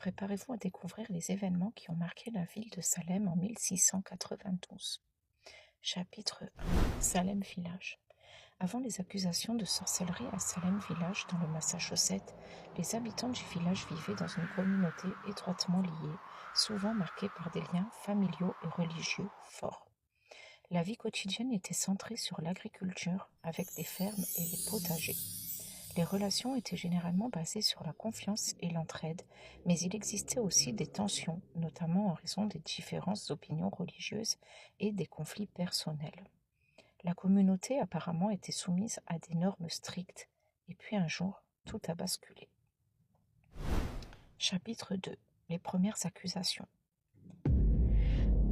Préparez-vous à découvrir les événements qui ont marqué la ville de Salem en 1692. Chapitre 1. Salem Village. Avant les accusations de sorcellerie à Salem Village dans le Massachusetts, les habitants du village vivaient dans une communauté étroitement liée, souvent marquée par des liens familiaux et religieux forts. La vie quotidienne était centrée sur l'agriculture, avec des fermes et des potagers. Les relations étaient généralement basées sur la confiance et l'entraide, mais il existait aussi des tensions, notamment en raison des différentes opinions religieuses et des conflits personnels. La communauté apparemment était soumise à des normes strictes, et puis un jour, tout a basculé. Chapitre 2. Les premières accusations.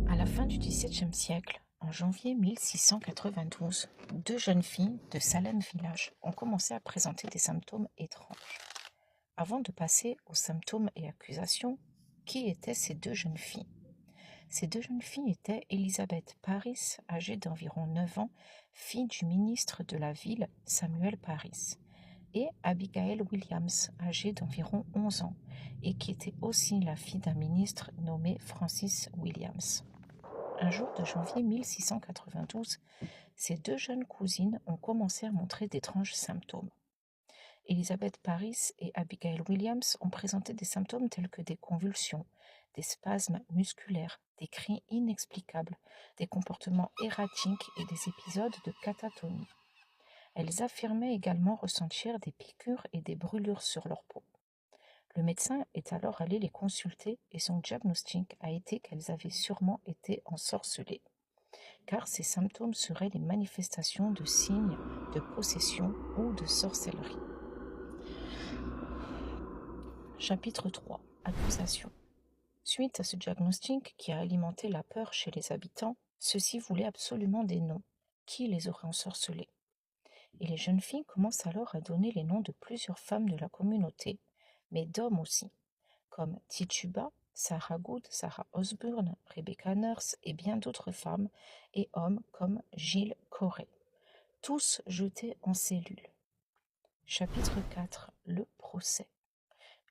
À la fin du XVIIe siècle, en janvier 1692, deux jeunes filles de Salem Village ont commencé à présenter des symptômes étranges. Avant de passer aux symptômes et accusations, qui étaient ces deux jeunes filles? Ces deux jeunes filles étaient Elizabeth Parris, âgée d'environ 9 ans, fille du ministre de la ville Samuel Parris, et Abigail Williams, âgée d'environ 11 ans, et qui était aussi la fille d'un ministre nommé Francis Williams. Un jour de janvier 1692, ces deux jeunes cousines ont commencé à montrer d'étranges symptômes. Elizabeth Parris et Abigail Williams ont présenté des symptômes tels que des convulsions, des spasmes musculaires, des cris inexplicables, des comportements erratiques et des épisodes de catatonie. Elles affirmaient également ressentir des piqûres et des brûlures sur leur peau. Le médecin est alors allé les consulter et son diagnostic a été qu'elles avaient sûrement été ensorcelées, car ces symptômes seraient les manifestations de signes de possession ou de sorcellerie. Chapitre 3. Accusation. Suite à ce diagnostic qui a alimenté la peur chez les habitants, ceux-ci voulaient absolument des noms. Qui les aurait ensorcelés? Et les jeunes filles commencent alors à donner les noms de plusieurs femmes de la communauté, mais d'hommes aussi, comme Tituba, Sarah Good, Sarah Osborne, Rebecca Nurse et bien d'autres femmes, et hommes comme Gilles Corey, tous jetés en cellule. Chapitre 4. Le procès.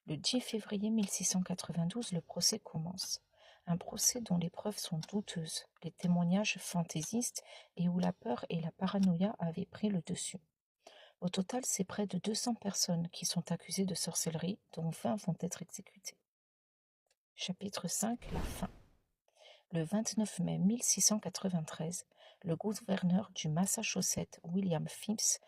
Le 10 février 1692, le procès commence. Un procès dont les preuves sont douteuses, les témoignages fantaisistes et où la peur et la paranoïa avaient pris le dessus. Au total, c'est près de 200 personnes qui sont accusées de sorcellerie, dont 20 vont être exécutées. Chapitre 5. La fin. Le 29 mai 1693, le gouverneur du Massachusetts, William Phips,